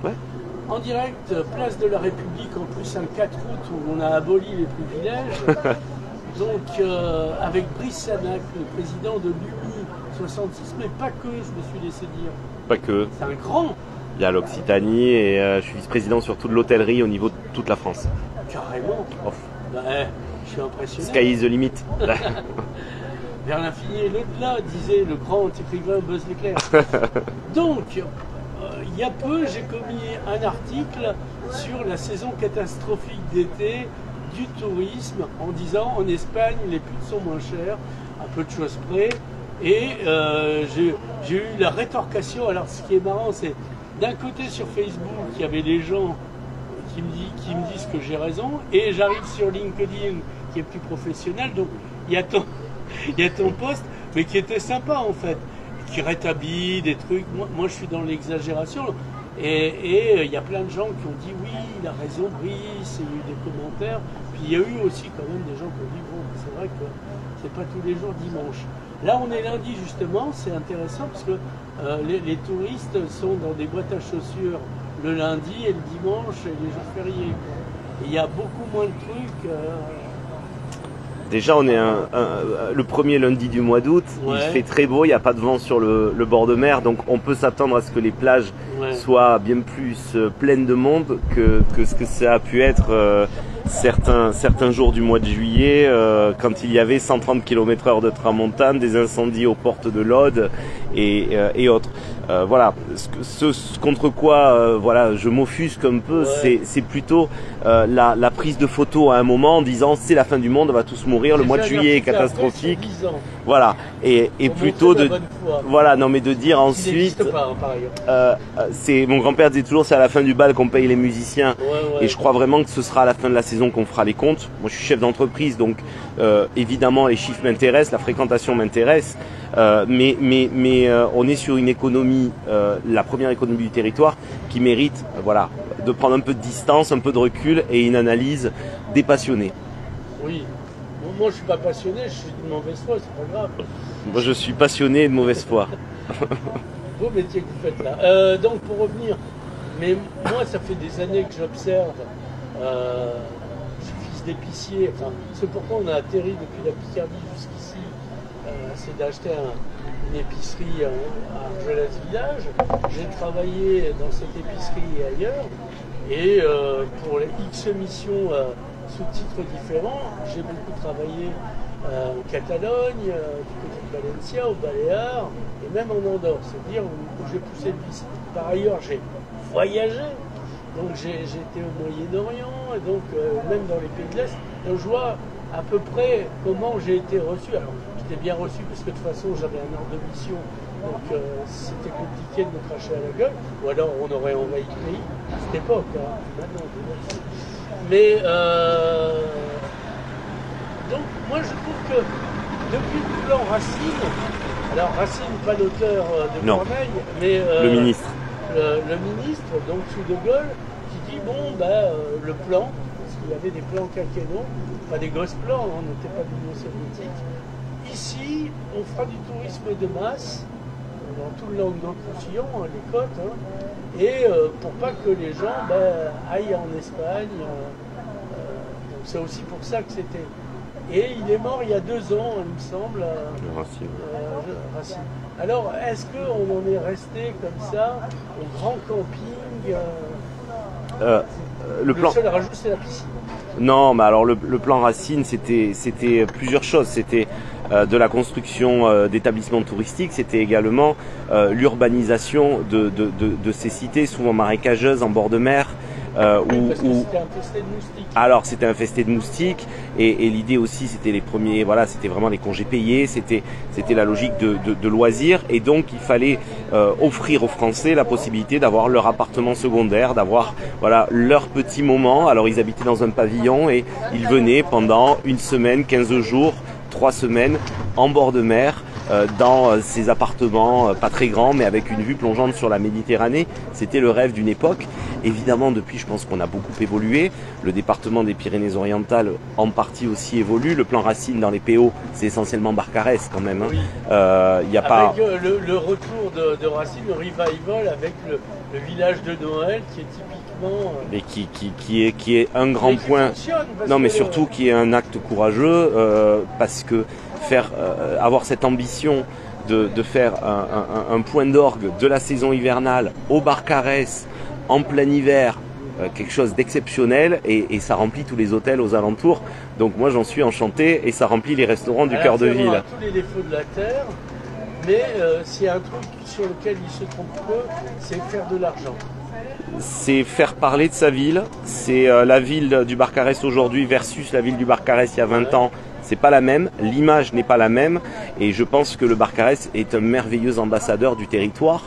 Ouais. En direct, place de la République, en plus un 4 août où on a aboli les privilèges. Donc avec Brice Sanac, le président de l'UMI 66, mais pas que, je me suis laissé dire. Pas que. C'est un grand. Il y a l'Occitanie et je suis vice-président sur toute l'hôtellerie au niveau de toute la France. Carrément. Oh. Ben, je suis impressionné. Sky is the limit. Vers l'infini et l'au-delà, disait le grand écrivain Buzz l'éclair. Donc, il y a peu, j'ai commis un article sur la saison catastrophique d'été du tourisme en disant en Espagne les putes sont moins chères, un peu de choses près. Et j'ai eu la rétorcation. Alors ce qui est marrant, c'est d'un côté sur Facebook, il y avait des gens qui me disent que j'ai raison, et j'arrive sur LinkedIn qui est plus professionnel, donc il y a ton post, mais qui était sympa en fait, qui rétablit des trucs. Moi je suis dans l'exagération, et il y a plein de gens qui ont dit oui, il a raison Brice, il y a eu des commentaires, puis il y a eu aussi quand même des gens qui ont dit bon, c'est vrai que c'est pas tous les jours dimanche. Là on est lundi justement, c'est intéressant parce que les touristes sont dans des boîtes à chaussures le lundi et le dimanche et les jours fériés. Et il y a beaucoup moins de trucs. Déjà, on est le premier lundi du mois d'août, ouais. Il fait très beau, il n'y a pas de vent sur le bord de mer, donc on peut s'attendre à ce que les plages soient bien plus pleines de monde que ce que ça a pu être certains jours du mois de juillet, quand il y avait 130 km/h de tramontane, des incendies aux portes de l'Aude et autres. Voilà, ce contre quoi voilà, je m'offusque un peu, c'est plutôt la prise de photo à un moment en disant c'est la fin du monde, on va tous mourir, le mois de juillet est catastrophique. Voilà, et plutôt de voilà, non mais de dire ensuite c'est mon grand-père disait toujours c'est à la fin du bal qu'on paye les musiciens, et je crois vraiment que ce sera à la fin de la saison qu'on fera les comptes. Moi je suis chef d'entreprise, donc évidemment les chiffres m'intéressent, la fréquentation m'intéresse, mais on est sur une économie, la première économie du territoire, qui mérite voilà, de prendre un peu de distance, un peu de recul et une analyse dépassionnée. Oui, bon, moi je suis pas passionné, je suis de mauvaise foi, c'est pas grave. Moi je suis passionné et de mauvaise foi. Beau métier que vous faites là. Donc pour revenir, mais moi ça fait des années que j'observe, je suis fils d'épicier, enfin, c'est pourquoi on a atterri depuis la Picardie jusqu'ici, c'est d'acheter une épicerie à Argelès-Village. J'ai travaillé dans cette épicerie et ailleurs, et pour les X missions sous titres différents, j'ai beaucoup travaillé en Catalogne, du côté de Valencia, aux Baléares, et même en Andorre, c'est-à-dire où j'ai poussé le vice. Par ailleurs, j'ai voyagé, donc j'ai été au Moyen-Orient, et donc même dans les pays de l'Est, donc je vois à peu près comment j'ai été reçu. Alors, j'étais bien reçu parce que de toute façon, j'avais un ordre de mission, donc c'était compliqué de me cracher à la gueule, ou alors on aurait envahi le pays à cette époque, hein. Maintenant, mais donc moi je trouve que depuis le plan Racine, alors Racine pas l'auteur de Corneille, mais le ministre. Le ministre, donc sous De Gaulle, qui dit bon le plan, parce qu'il y avait des plans quinquennaux, pas des gosses plans, on n'était pas de l'Union soviétique. Ici, on fera du tourisme de masse dans tout le Languedoc-Roussillon, les côtes, et pour pas que les gens aillent en Espagne. Donc c'est aussi pour ça que c'était. Et il est mort il y a 2 ans, il me semble. Racine. Alors, est-ce qu'on en est resté comme ça, au grand camping le plan... seul rajout, c'est la piscine. Non, mais alors le plan Racine, c'était plusieurs choses. C'était de la construction d'établissements touristiques, c'était également l'urbanisation de ces cités, souvent marécageuses, en bord de mer. C'était infesté de moustiques. Alors c'était infesté de moustiques, et l'idée aussi c'était les premiers, voilà, c'était vraiment les congés payés, c'était la logique de loisirs, et donc il fallait offrir aux Français la possibilité d'avoir leur appartement secondaire, d'avoir voilà leur petit moment. Alors ils habitaient dans un pavillon et ils venaient pendant 1 semaine, 15 jours, 3 semaines en bord de mer, dans ces appartements pas très grands mais avec une vue plongeante sur la Méditerranée. C'était le rêve d'une époque. Évidemment, depuis, je pense qu'on a beaucoup évolué. Le département des Pyrénées-Orientales en partie aussi évolue. Le plan Racine dans les PO, c'est essentiellement Barcarès quand même. Hein. Oui. Y a pas... le retour de Racine, le revival avec le village de Noël qui est typiquement... Et qui est un grand point. Non, mais surtout qui est un acte courageux parce que avoir cette ambition de faire un point d'orgue de la saison hivernale au Barcarès en plein hiver, quelque chose d'exceptionnel et ça remplit tous les hôtels aux alentours. Donc moi j'en suis enchanté et ça remplit les restaurants du cœur de ville. Tous les défauts de la terre, mais s'il y a un truc sur lequel il se trompe peu, c'est faire de l'argent. C'est faire parler de sa ville. C'est la ville du Barcarès aujourd'hui versus la ville du Barcarès il y a 20 ans. C'est pas la même, l'image n'est pas la même et je pense que le Barcarès est un merveilleux ambassadeur du territoire,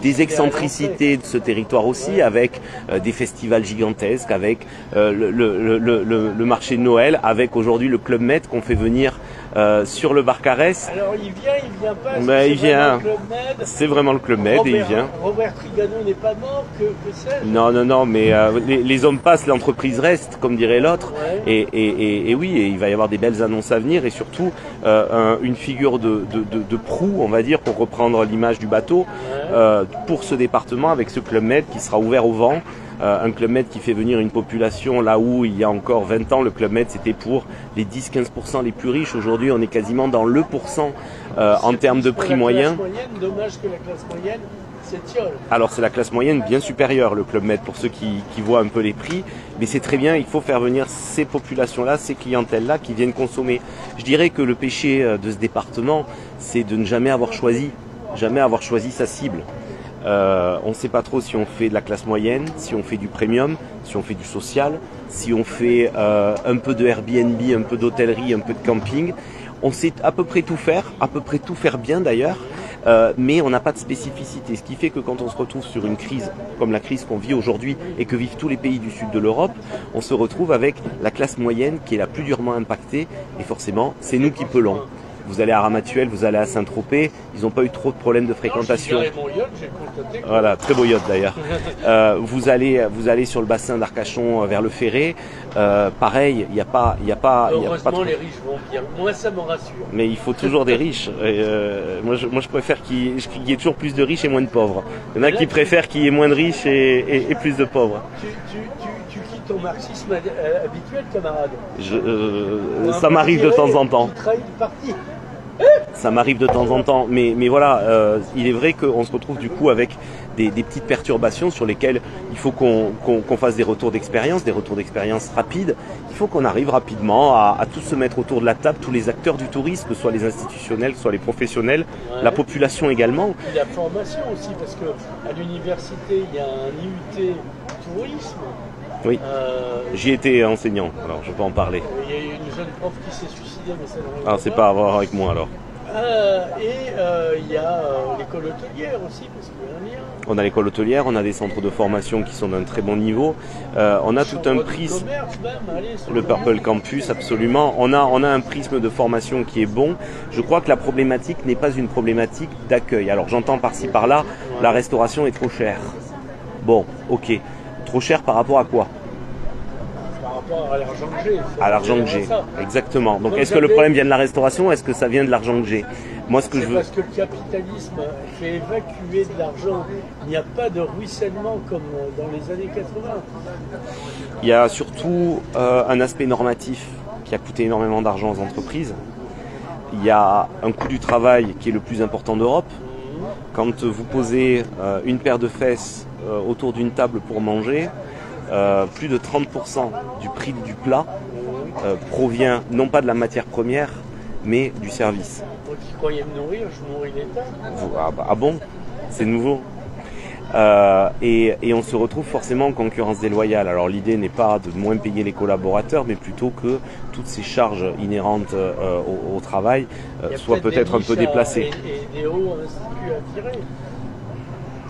des excentricités de ce territoire aussi, avec des festivals gigantesques, avec le marché de Noël, avec aujourd'hui le Club Med qu'on fait venir sur le Barcarès. Alors il vient pas. Mais il vient. C'est vraiment le Club Med et il vient. Robert Trigano n'est pas mort, que sais-je. Non, mais les hommes passent, l'entreprise reste, comme dirait l'autre. Ouais. Et oui, et il va y avoir des belles annonces à venir et surtout une figure de proue, on va dire, pour reprendre l'image du bateau, pour ce département avec ce Club Med qui sera ouvert au vent. Un Club Med qui fait venir une population là où il y a encore 20 ans le Club Med c'était pour les 10-15% les plus riches. Aujourd'hui on est quasiment dans le pourcent en termes de prix moyen. Dommage que la classe moyenne s'étiole. Alors c'est la classe moyenne bien supérieure le Club Med pour ceux qui voient un peu les prix. Mais c'est très bien, il faut faire venir ces populations-là, ces clientèles-là qui viennent consommer. Je dirais que le péché de ce département c'est de ne jamais avoir choisi sa cible. On ne sait pas trop si on fait de la classe moyenne, si on fait du premium, si on fait du social, si on fait un peu de Airbnb, un peu d'hôtellerie, un peu de camping. On sait à peu près tout faire bien d'ailleurs, mais on n'a pas de spécificité. Ce qui fait que quand on se retrouve sur une crise comme la crise qu'on vit aujourd'hui et que vivent tous les pays du sud de l'Europe, on se retrouve avec la classe moyenne qui est la plus durement impactée et forcément c'est nous qui pelons. Vous allez à Ramatuelle, vous allez à Saint-Tropez, ils n'ont pas eu trop de problèmes de fréquentation. Voilà, très beau yacht d'ailleurs. Vous allez sur le bassin d'Arcachon vers le Ferré. Pareil, il n'y a pas. Heureusement, les riches vont bien. Moi, ça me rassure. Mais il faut toujours des riches. Moi, je préfère qu'il y ait toujours plus de riches et moins de pauvres. Il y en a qui préfèrent qu'il y ait moins de riches et plus de pauvres. Tu quittes ton marxisme habituel, camarade. Ça m'arrive de temps en temps. Tu trahis le parti. Ça m'arrive de temps en temps, mais voilà, il est vrai qu'on se retrouve du coup avec des petites perturbations sur lesquelles il faut qu'on fasse des retours d'expérience rapides. Il faut qu'on arrive rapidement à tous se mettre autour de la table, tous les acteurs du tourisme, que ce soit les institutionnels, que ce soit les professionnels, la population également. Et la formation aussi, parce qu'à l'université, il y a un IUT tourisme. Oui, j'y étais enseignant, alors je peux en parler. Il y a une jeune prof qui s'est suicidée, mais ça n'en Ah, c'est pas à voir avec moi alors. Il y a l'école hôtelière aussi, parce qu'il y a un lien. On a l'école hôtelière, on a des centres de formation qui sont d'un très bon niveau. On a tout un prisme, le Purple Campus, absolument. On a un prisme de formation qui est bon. Je crois que la problématique n'est pas une problématique d'accueil. Alors j'entends par-ci par-là, la restauration est trop chère. Bon, ok. Trop cher par rapport à quoi? Par rapport à l'argent que j'ai. À l'argent que j'ai, exactement. Donc est-ce que le problème vient de la restauration ou est-ce que ça vient de l'argent que j'ai? Moi, ce que je veux... Parce que le capitalisme fait évacuer de l'argent. Il n'y a pas de ruissellement comme dans les années 80. Il y a surtout un aspect normatif qui a coûté énormément d'argent aux entreprises. Il y a un coût du travail qui est le plus important d'Europe. Quand vous posez une paire de fesses autour d'une table pour manger, plus de 30% du prix du plat provient non pas de la matière première, mais du service. Moi qui croyais me nourrir, je nourris l'État. Ah bon? C'est nouveau. Et on se retrouve forcément en concurrence déloyale. Alors l'idée n'est pas de moins payer les collaborateurs, mais plutôt que toutes ces charges inhérentes au travail soient peut-être un peu déplacées. Et des hauts instituts à tirer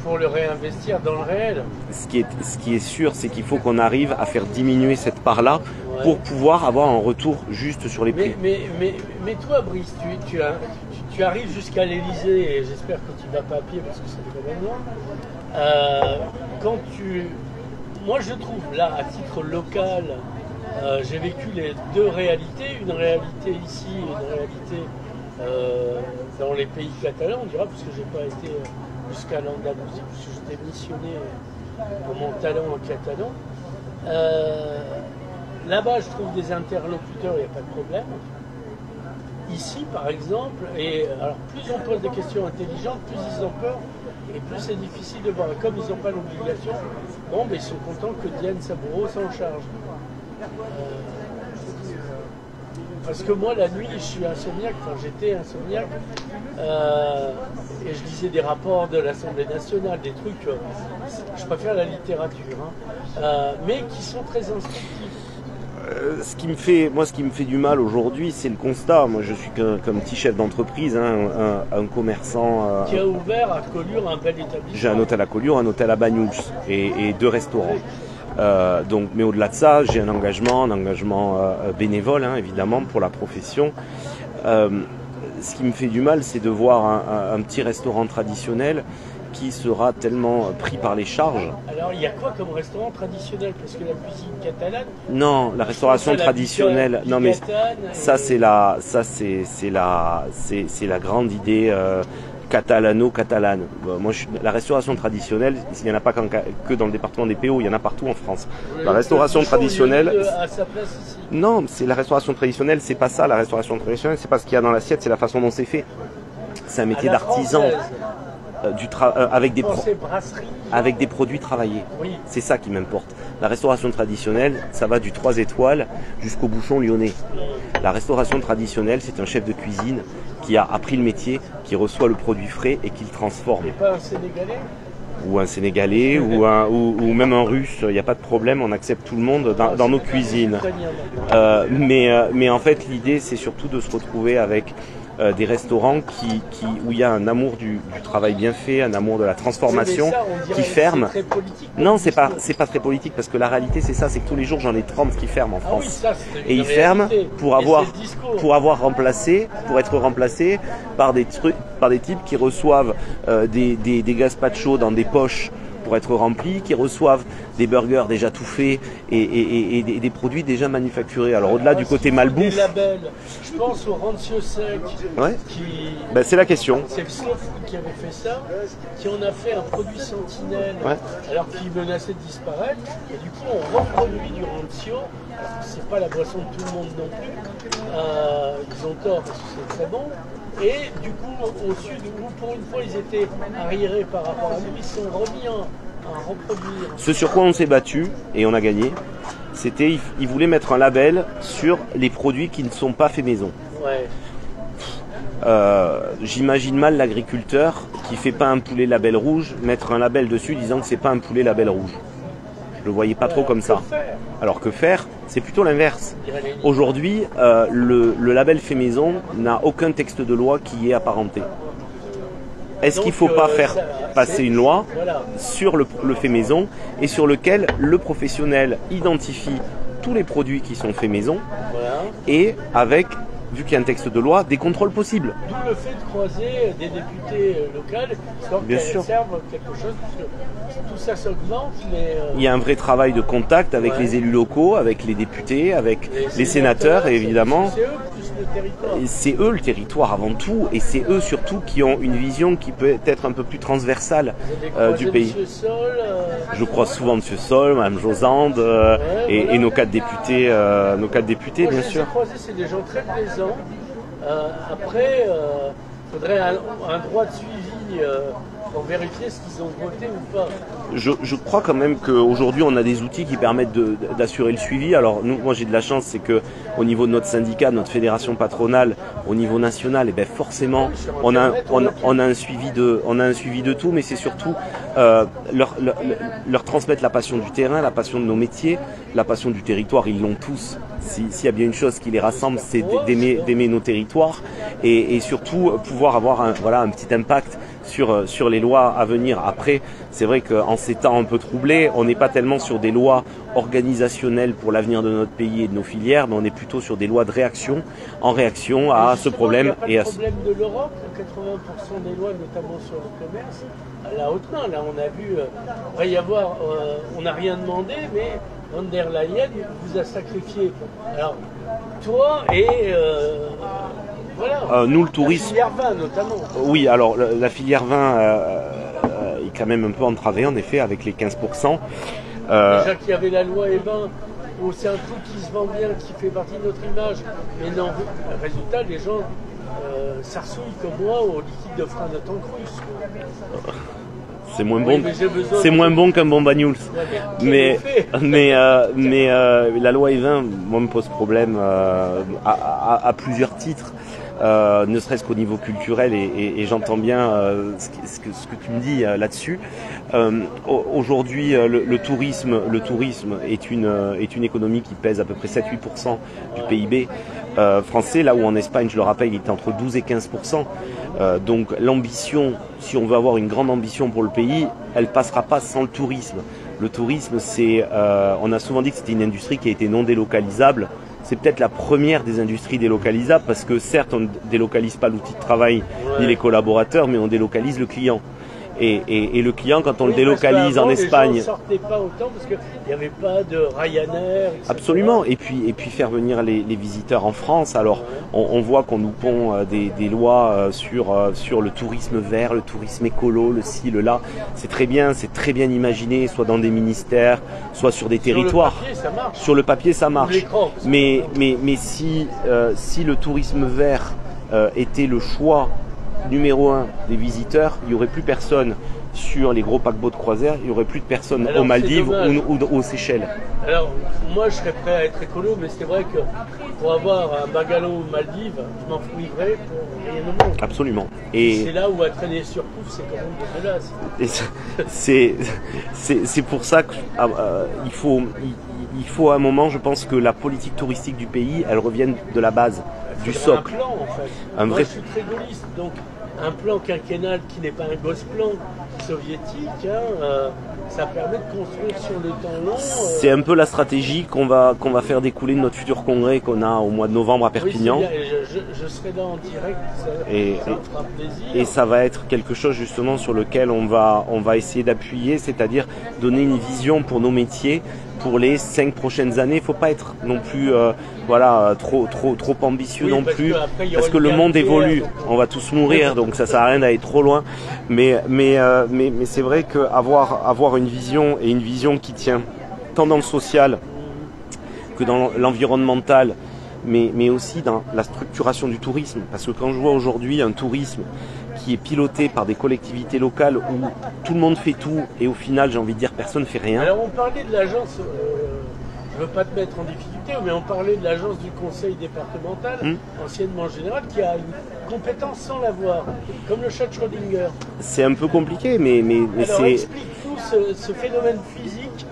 pour le réinvestir dans le réel. Ce qui est sûr, c'est qu'il faut qu'on arrive à faire diminuer cette part-là pour pouvoir avoir un retour juste sur les prix. Mais toi, Brice, tu tu arrives jusqu'à l'Élysée, et j'espère que tu ne vas pas à pied parce que c'est quand même loin. Moi je trouve là, à titre local, j'ai vécu les deux réalités, une réalité ici et une réalité dans les pays catalans, on dira, parce que j'ai pas été jusqu'à l'Andalousie, parce que j'étais missionné pour mon talent en catalan. Là-bas, je trouve des interlocuteurs, il n'y a pas de problème. Ici, par exemple, et alors plus on pose des questions intelligentes, plus ils ont peur, et plus c'est difficile de voir. Et comme ils n'ont pas l'obligation, bon, mais ils sont contents que Diane Saboureau s'en charge. Parce que moi, la nuit, je suis insomniaque, enfin j'étais insomniaque, et je lisais des rapports de l'Assemblée nationale, des trucs, je préfère la littérature, mais qui sont très instructifs. Ce qui me fait du mal aujourd'hui, c'est le constat. Moi, je suis qu'un petit chef d'entreprise, un commerçant. Qui a ouvert à Collioure un bel établissement. J'ai un hôtel à Collioure, un hôtel à Bagnous et 2 restaurants. Mais au-delà de ça, j'ai un engagement bénévole, évidemment, pour la profession. Ce qui me fait du mal, c'est de voir un petit restaurant traditionnel qui sera tellement pris par les charges. Alors, il y a quoi comme restaurant traditionnel? Parce que la cuisine catalane... Non, la restauration traditionnelle... Non, mais ça, c'est la grande idée catalano-catalane. Moi, la restauration traditionnelle, il n'y en a pas que dans le département des PO, il y en a partout en France. La restauration traditionnelle... à sa place ici. Non, c'est la restauration traditionnelle, c'est pas ça. La restauration traditionnelle, c'est pas ce qu'il y a dans l'assiette, c'est la façon dont c'est fait. C'est un métier d'artisan. Avec des produits travaillés. Oui. C'est ça qui m'importe. La restauration traditionnelle, ça va du 3 étoiles jusqu'au bouchon lyonnais. La restauration traditionnelle, c'est un chef de cuisine qui a appris le métier, qui reçoit le produit frais et qui le transforme. Et pas un Sénégalais? Ou un Sénégalais, ou même un Russe, il n'y a pas de problème, on accepte tout le monde dans nos cuisines. Mais en fait, l'idée, c'est surtout de se retrouver avec des restaurants où il y a un amour du travail bien fait, un amour de la transformation qui ferment. Non, c'est pas très politique parce que la réalité c'est ça, c'est que tous les jours j'en ai 30 qui ferment en France. Et ils ferment pour être remplacés par des types qui reçoivent des gazpachos dans des poches pour être remplis, qui reçoivent des burgers déjà tout faits et des produits déjà manufacturés. Alors au-delà du côté malbouffe... Je pense au rancio sec. Ouais. C'est la question. C'est le Slow Food qui avait fait ça, qui en a fait un produit sentinelle, alors qu'il menaçait de disparaître. Et du coup, on reproduit du rancio. C'est pas la boisson de tout le monde non plus. Ils ont tort parce que c'est très bon. Et du coup, au sud, où pour une fois ils étaient arriérés par rapport à nous, ils se sont remis à reproduire. Ce sur quoi on s'est battu, et on a gagné, c'était ils voulaient mettre un label sur les produits qui ne sont pas faits maison. Ouais. J'imagine mal l'agriculteur qui fait pas un poulet label rouge, mettre un label dessus disant que c'est pas un poulet label rouge. Je le voyais pas trop comme ça. Alors que faire, c'est plutôt l'inverse. Aujourd'hui, le label fait maison n'a aucun texte de loi qui y est apparenté. Est-ce qu'il ne faut pas faire passer une loi sur le fait maison et sur lequel le professionnel identifie tous les produits qui sont faits maison et avec, vu qu'il y a un texte de loi, des contrôles possibles. D'où le fait de croiser des députés locaux, histoire qu'elles servent quelque chose, parce que tout ça s'augmente, mais... Il y a un vrai travail de contact avec les élus locaux, avec les députés, avec les sénateurs, et évidemment... C'est eux plus le territoire. C'est eux le territoire avant tout, et c'est eux surtout qui ont une vision qui peut être un peu plus transversale du pays. Je croise souvent M. Sol, Mme Josande, et nos 4 députés, Moi, bien sûr. C'est des gens très plaisants. Après, il faudrait un droit de suivi pour vérifier ce qu'ils ont voté ou pas. Je crois quand même qu'aujourd'hui on a des outils qui permettent d'assurer le suivi. Alors moi j'ai de la chance, c'est que au niveau de notre syndicat, notre fédération patronale, au niveau national, et forcément on a un suivi de tout, mais c'est surtout leur transmettre la passion du terrain, la passion de nos métiers, la passion du territoire. Ils l'ont tous. S'il y a bien une chose qui les rassemble, c'est d'aimer nos territoires et surtout pouvoir avoir un petit impact sur les lois à venir. Après, c'est vrai qu'en ces temps un peu troublés, on n'est pas tellement sur des lois organisationnelles pour l'avenir de notre pays et de nos filières, mais on est plutôt sur des lois de réaction, en réaction à ce problème. Il n'y a pas de problème de l'Europe, 80% des lois, notamment sur le commerce, à la haute main. Là, on a vu, va y avoir, on n'a rien demandé, mais von der Leyen vous a sacrifié. Alors, toi et voilà. Nous, le tourisme. La filière vin, notamment. Oui, alors la filière vin est quand même un peu entravée, en effet, avec les 15%. Déjà qu'il y avait la loi Evin, où c'est un truc qui se vend bien, qui fait partie de notre image. Mais non, résultat, les gens s'arsouillent comme moi au liquide de frein de tank russe. C'est moins bon. C'est moins bon qu'un bon Banyuls. Mais la loi Evin, moi, me pose problème à plusieurs titres. Ne serait-ce qu'au niveau culturel, et j'entends bien ce que tu me dis là-dessus. Aujourd'hui, le tourisme est une économie qui pèse à peu près 7-8% du PIB français, là où en Espagne, je le rappelle, il était entre 12 et 15%. Donc l'ambition, si on veut avoir une grande ambition pour le pays, elle passera pas sans le tourisme. Le tourisme, on a souvent dit que c'était une industrie qui a été non délocalisable. C'est peut-être la première des industries délocalisables parce que certes, on ne délocalise pas l'outil de travail ni les collaborateurs, mais on délocalise le client. Et le client, quand on le délocalise en Espagne... Les gens ne sortaient pas autant parce qu'il n'y avait pas de Ryanair, etc. Absolument. Et puis faire venir les visiteurs en France. Alors, on voit qu'on nous pond des lois sur le tourisme vert, le tourisme écolo, le ci, le là. C'est très bien imaginé, soit dans des ministères, soit sur des territoires. Sur le papier, ça marche. Mais si le tourisme vert était le choix numéro 1 des visiteurs, il n'y aurait plus personne sur les gros paquebots de croisière, il n'y aurait plus de personnes aux Maldives ou aux Seychelles. Alors, moi je serais prêt à être écolo, mais c'est vrai que pour avoir un bungalow aux Maldives, je m'en fouillerais pour rien au monde. Absolument. Et c'est là où à traîner sur pouf, c'est quand même dégueulasse. C'est pour ça qu'il faut à un moment, je pense que la politique touristique du pays, elle revienne de la base, du socle. Un plan en fait. Moi je suis très gaulliste, donc un plan quinquennal qui n'est pas un gosse plan soviétique, ça permet de construire sur le temps long. C'est un peu la stratégie qu'on va faire découler de notre futur congrès qu'on a au mois de novembre à Perpignan. Oui, je serai là en direct, ça me fera plaisir. Et ça va être quelque chose justement sur lequel on va essayer d'appuyer, c'est-à-dire donner une vision pour nos métiers pour les 5 prochaines années. Il ne faut pas être non plus trop ambitieux non plus, parce que le monde évolue. On va tous mourir, donc ça ne sert à rien d'aller trop loin. Mais c'est vrai qu'avoir une vision, et une vision qui tient tant dans le social que dans l'environnemental, mais aussi dans la structuration du tourisme. Parce que quand je vois aujourd'hui un tourisme qui est piloté par des collectivités locales où tout le monde fait tout et au final, j'ai envie de dire, personne ne fait rien. Alors on parlait de l'agence, je ne veux pas te mettre en difficulté, mais on parlait de l'agence du conseil départemental, anciennement général, qui a une compétence sans l'avoir, comme le chat de Schrödinger. C'est un peu compliqué, mais alors, c'est... explique-nous ce phénomène physique.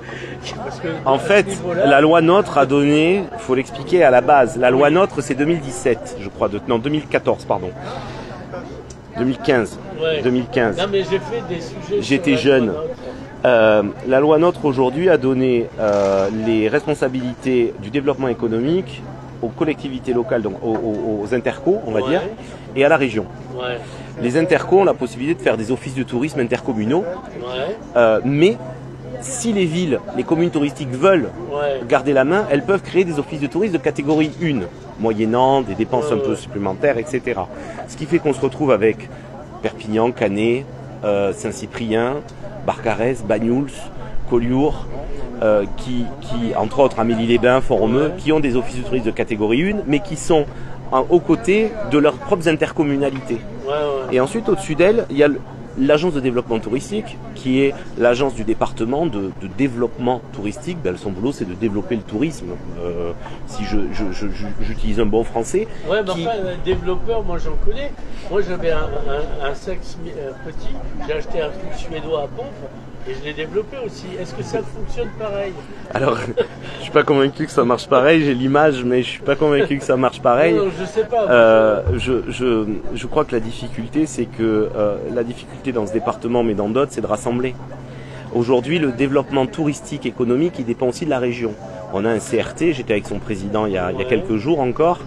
Parce que en fait, la loi NOTRe a donné, il faut l'expliquer à la base, la loi NOTRe c'est 2017, je crois, 2014, pardon. 2015. Ouais. 2015. Non, mais j'ai fait des sujets. J'étais jeune. La loi NOTRe aujourd'hui a donné les responsabilités du développement économique aux collectivités locales, donc aux intercos, on va dire, et à la région. Ouais. Les intercos ont la possibilité de faire des offices de tourisme intercommunaux, mais si les villes, les communes touristiques veulent garder la main, elles peuvent créer des offices de tourisme de catégorie 1, moyennant des dépenses un peu supplémentaires, etc. Ce qui fait qu'on se retrouve avec Perpignan, Canet, Saint-Cyprien, Barcarès, Banyuls, Collioure, qui, entre autres, Amélie-les-Bains, Font-Romeu, qui ont des offices de tourisme de catégorie 1, mais qui sont aux côtés de leurs propres intercommunalités. Et ensuite, au-dessus d'elles, il y a l'agence de développement touristique, qui est l'agence du département de développement touristique. Ben, son boulot, c'est de développer le tourisme, si j'utilise un bon français. Ouais, mais enfin, développeur, moi j'en connais. Moi j'avais un sexe petit, j'ai acheté un truc suédois à pompe, Et je l'ai développé aussi. Est-ce que ça fonctionne pareil? Alors, je suis pas convaincu que ça marche pareil. J'ai l'image, mais je suis pas convaincu que ça marche pareil. Non, je sais pas. Je crois que la difficulté, c'est que la difficulté dans ce département, mais dans d'autres, c'est de rassembler. Aujourd'hui, le développement touristique économique, il dépend aussi de la région. On a un CRT, j'étais avec son président il y a quelques jours encore,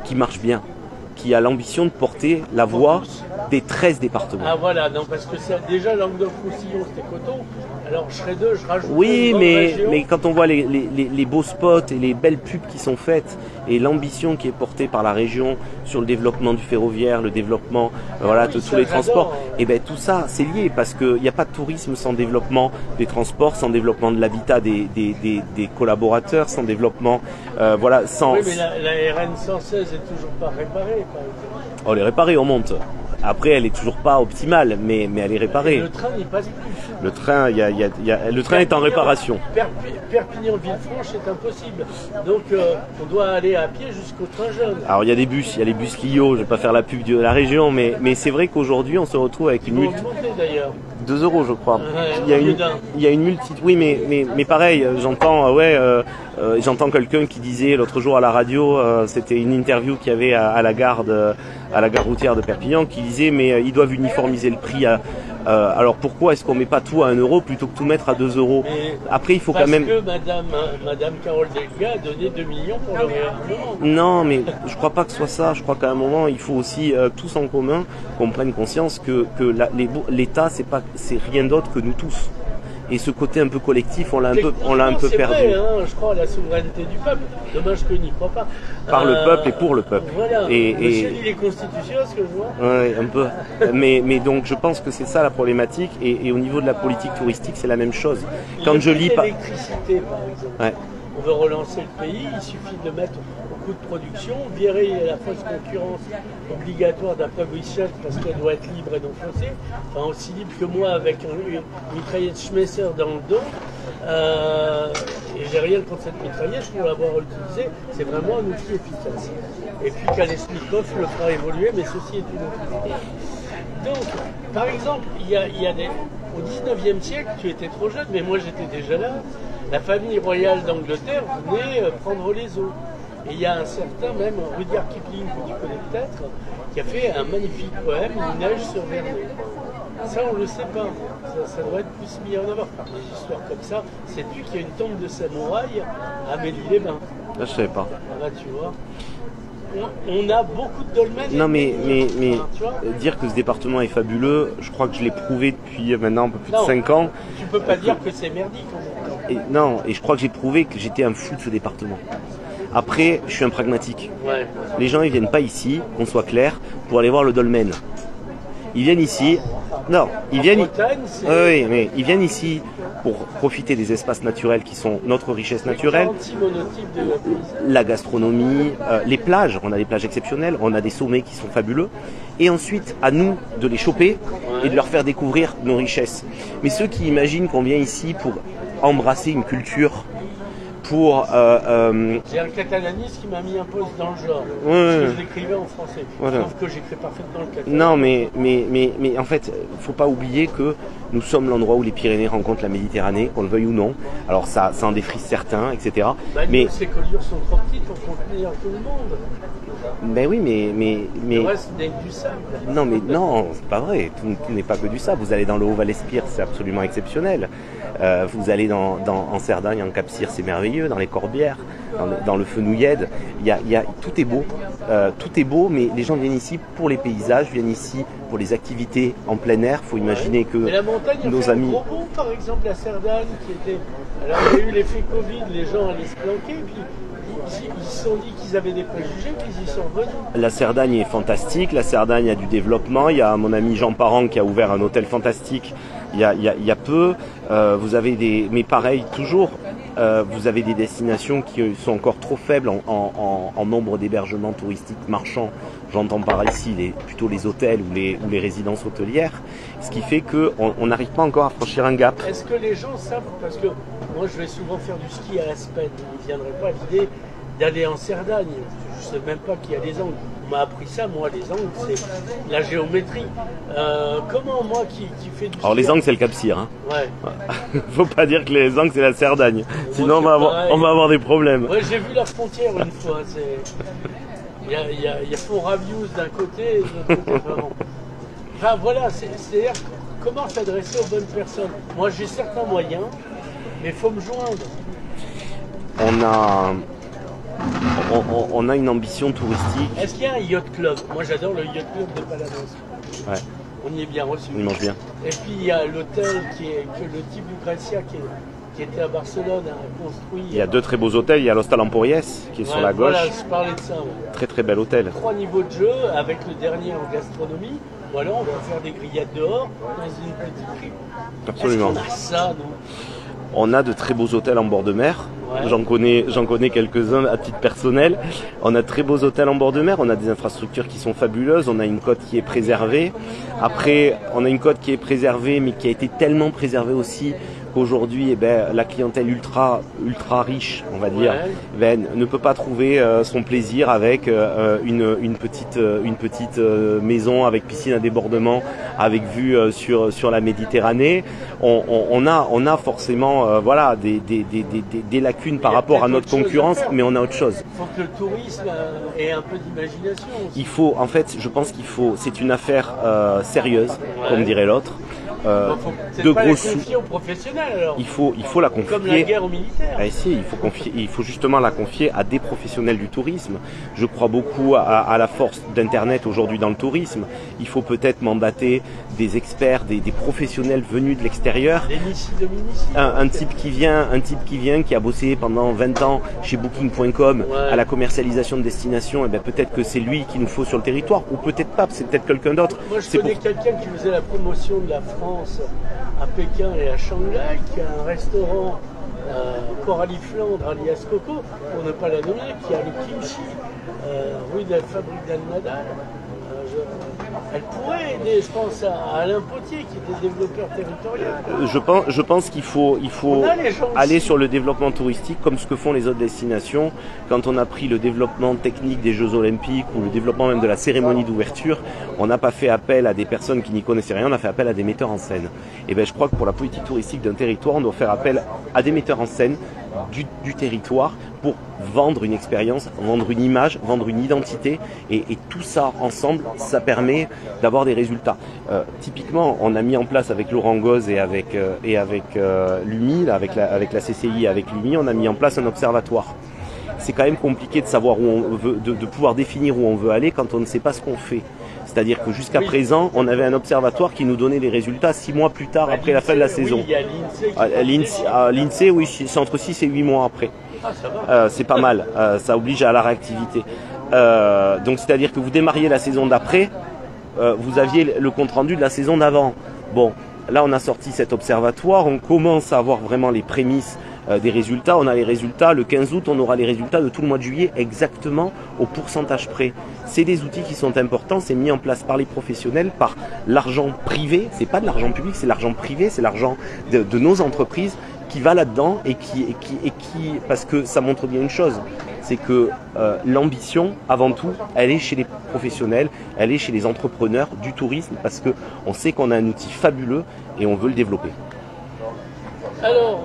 qui marche bien, qui a l'ambition de porter la voix des 13 départements. Ah voilà, non, parce que déjà Languedoc-Roussillon, c'était coton. Alors je serais deux, je rajoute. Oui, mais quand on voit les beaux spots et les belles pubs qui sont faites et l'ambition qui est portée par la région sur le développement du ferroviaire, le développement de tous les transports, et ben tout ça c'est lié parce qu'il n'y a pas de tourisme sans développement des transports, sans développement de l'habitat des collaborateurs, sans développement sans. Oui, mais la RN 116 est toujours pas réparée, par exemple. On les réparer, on monte. Après, elle est toujours pas optimale, mais elle est réparée. Et le train n'y passe plus. Le train, le train est en réparation. Perpignan-Villefranche est impossible. Donc, on doit aller à pied jusqu'au train jaune. Alors, il y a les bus Clio. Je vais pas faire la pub de la région, mais c'est vrai qu'aujourd'hui, on se retrouve avec une multitude. 2 euros, je crois. Ouais, il y a une multitude. Oui, mais pareil, j'entends quelqu'un qui disait l'autre jour à la radio, c'était une interview qu'il y avait à la gare routière de Perpignan, qui disait mais ils doivent uniformiser le prix. Alors pourquoi est-ce qu'on met pas tout à 1 euro plutôt que tout mettre à 2 euros? Après, il faut quand même. Parce que Madame Carole Delga a donné 2 millions pour le réarmement. Non, mais je crois pas que ce soit ça. Je crois qu'à un moment, il faut aussi tous en commun qu'on prenne conscience que l'État, c'est rien d'autre que nous tous. Et ce côté un peu collectif, on l'a un peu perdu. C'est vrai, hein, je crois à la souveraineté du peuple. Dommage que je n'y crois pas. Par le peuple et pour le peuple. Voilà. Monsieur lit les constitutions, ce que je vois. Oui, un peu. mais donc je pense que c'est ça la problématique. Et au niveau de la politique touristique, c'est la même chose. Quand je lis pas. L'électricité, par exemple. Ouais. On veut relancer le pays, il suffit de mettre au coût de production, virer la fausse concurrence obligatoire d'après Bruxelles parce qu'elle doit être libre et non faussée, enfin aussi libre que moi avec une mitraillette Schmesser dans le dos. Et j'ai rien contre cette mitraillette, pour l'avoir utilisée, c'est vraiment un outil efficace. Et puis Kalesnikov le fera évoluer, mais ceci est une autre histoire. Donc, par exemple, il y a au 19e siècle, tu étais trop jeune, mais moi j'étais déjà là, la famille royale d'Angleterre venait prendre les eaux. Et il y a un certain, même Rudyard Kipling, que tu connais peut-être, qui a fait un magnifique poème, Une neige sur Verdun. Ça, on ne le sait pas. Ça doit être plus mis en avant. Des histoires comme ça, c'est lui qui a une tombe de samouraï à Amélie-les-Bains. Là, je savais pas. Ah bah, tu vois. On a beaucoup de dolmens. Non, mais dire que ce département est fabuleux, je crois que je l'ai prouvé depuis maintenant un peu plus de 5 ans. Tu peux pas dire que c'est merdique. Et je crois que j'ai prouvé que j'étais un fou de ce département. Après, je suis un pragmatique. Ouais. Les gens, ils viennent pas ici, qu'on soit clair, pour aller voir le dolmen. Ils viennent ici. Non, ils viennent. Oui, mais ils viennent ici pour profiter des espaces naturels qui sont notre richesse naturelle. La gastronomie, les plages. On a des plages exceptionnelles, on a des sommets qui sont fabuleux. Et ensuite, à nous de les choper et de leur faire découvrir nos richesses. Mais ceux qui imaginent qu'on vient ici pour embrasser une culture, pour... J'ai un catalaniste qui m'a mis un poste dans le genre, parce que je l'écrivais en français. Voilà. Sauf que j'écris parfaitement le catalan. Non, mais en fait, il ne faut pas oublier que nous sommes l'endroit où les Pyrénées rencontrent la Méditerranée, qu'on le veuille ou non. Alors ça en défrise certains, etc. Mais ces collures sont trop petites pour contenir tout le monde. Ben oui, mais... Le reste n'est que du sable. Non, mais non, c'est pas vrai. Tout n'est pas que du sable. Vous allez dans le Haut-Val-Espire, c'est absolument exceptionnel. Vous allez en Cerdagne, en Cap-Cire, c'est merveilleux. Dans les Corbières, dans le Fenouillède, tout est beau. Tout est beau, mais les gens viennent ici pour les paysages, viennent ici pour les activités en plein air. Il faut imaginer que la montagne, nos amis... gros bond, par exemple, la Cerdagne, qui était... Alors, il y a eu l'effet Covid, les gens allaient se planquer, puis ils se sont dit qu'ils avaient des préjugés, puis ils y sont revenus. La Cerdagne est fantastique, la Cerdagne a du développement. Il y a mon ami Jean Parent qui a ouvert un hôtel fantastique il y a peu. Vous avez des... Mais pareil, toujours... vous avez des destinations qui sont encore trop faibles en nombre d'hébergements touristiques marchands. J'entends par ici plutôt les hôtels ou les résidences hôtelières, ce qui fait qu'on n'arrive pas encore à franchir un gap. Est-ce que les gens savent, parce que moi je vais souvent faire du ski à Aspen, ils ne viendraient pas à l'idée d'aller en Cerdagne, je ne sais même pas qui a les angles. On m'a appris ça, moi, les angles, c'est la géométrie. Comment, moi, qui fais du... Alors les angles, c'est le Cap-Cyr. Hein. Ouais. Faut pas dire que les angles, c'est la Cerdagne. Sinon, on va avoir des problèmes. Ouais, j'ai vu la frontière une fois. Il y a Font-Ravius d'un côté et de l'autre côté, vraiment. Enfin, voilà, c'est-à-dire comment s'adresser aux bonnes personnes. Moi, j'ai certains moyens, mais il faut me joindre. On a une ambition touristique. Est-ce qu'il y a un yacht club? Moi, j'adore le yacht club de Palanos. Ouais. On y est bien reçu. On y mange bien. Et puis, il y a l'hôtel que le type du Gracia qui était à Barcelone a construit. Il y a deux très beaux hôtels. Il y a l'Hostal Emporiès qui est sur la gauche. Voilà, je parlais de ça. Ouais. Très très bel hôtel. 3 niveaux de jeu avec le dernier en gastronomie. Voilà, on va faire des grillades dehors dans une petite cripe. Absolument. Est-ce qu'on a ça, nous? On a de très beaux hôtels en bord de mer. Ouais. J'en connais quelques-uns à titre personnel. On a de très beaux hôtels en bord de mer. On a des infrastructures qui sont fabuleuses. On a une côte qui est préservée. Après, on a une côte qui est préservée, mais qui a été tellement préservée aussi qu'aujourd'hui, la clientèle ultra riche, on va dire, ne peut pas trouver son plaisir avec une petite maison avec piscine à débordement, avec vue sur la Méditerranée. On a forcément des lacunes par rapport à notre concurrence, mais on a autre chose. Il faut que le tourisme ait un peu d'imagination aussi. Je pense c'est une affaire sérieuse, comme dirait l'autre. De gros sous. Aux professionnels, alors. Il faut la confier. Comme la guerre aux militaires. Il faut justement la confier à des professionnels du tourisme. Je crois beaucoup à la force d'Internet aujourd'hui dans le tourisme. Il faut peut-être mandater des experts, des professionnels venus de l'extérieur. Un type qui vient, qui a bossé pendant 20 ans chez Booking.com à la commercialisation de destinations, et peut-être que c'est lui qu'il nous faut sur le territoire, ou peut-être pas, c'est peut-être quelqu'un d'autre. Moi je connais quelqu'un qui faisait la promotion de la France à Pékin et à Shanghai, qui a un restaurant Coralie Flandre alias Coco, pour ne pas la nommer, qui a le kimchi rue de la Fabrique d'Almada. Elle pourrait aider, je pense, à Alain Potier, qui était développeur territorial. Je pense qu'il faut aller sur le développement touristique comme ce que font les autres destinations. Quand on a pris le développement technique des Jeux Olympiques ou le développement même de la cérémonie d'ouverture, on n'a pas fait appel à des personnes qui n'y connaissaient rien, on a fait appel à des metteurs en scène. Et je crois que pour la politique touristique d'un territoire, on doit faire appel à des metteurs en scène du territoire pour vendre une expérience, vendre une image, vendre une identité, et tout ça ensemble, ça permet d'avoir des résultats. Typiquement, on a mis en place avec Laurent Goz et avec l'UMI, avec la CCI et avec l'UMI, on a mis en place un observatoire. C'est quand même compliqué de savoir où on veut, de pouvoir définir où on veut aller quand on ne sait pas ce qu'on fait. C'est-à-dire que jusqu'à présent, on avait un observatoire qui nous donnait les résultats 6 mois plus tard après la fin de la saison. Oui, il y a l'INSEE, oui, c'est entre 6 et 8 mois après. C'est pas mal, ça oblige à la réactivité. Donc c'est-à-dire que vous démarriez la saison d'après, vous aviez le compte-rendu de la saison d'avant. Bon, là on a sorti cet observatoire, on commence à avoir vraiment les prémices des résultats. On a les résultats, le 15 août on aura les résultats de tout le mois de juillet exactement au pourcentage près. C'est des outils qui sont importants, c'est mis en place par les professionnels, par l'argent privé, c'est pas de l'argent public, c'est l'argent privé, c'est l'argent de nos entreprises qui va là-dedans et qui parce que ça montre bien une chose, c'est que l'ambition, avant tout, elle est chez les professionnels, elle est chez les entrepreneurs du tourisme, parce qu'on sait qu'on a un outil fabuleux et on veut le développer. Alors,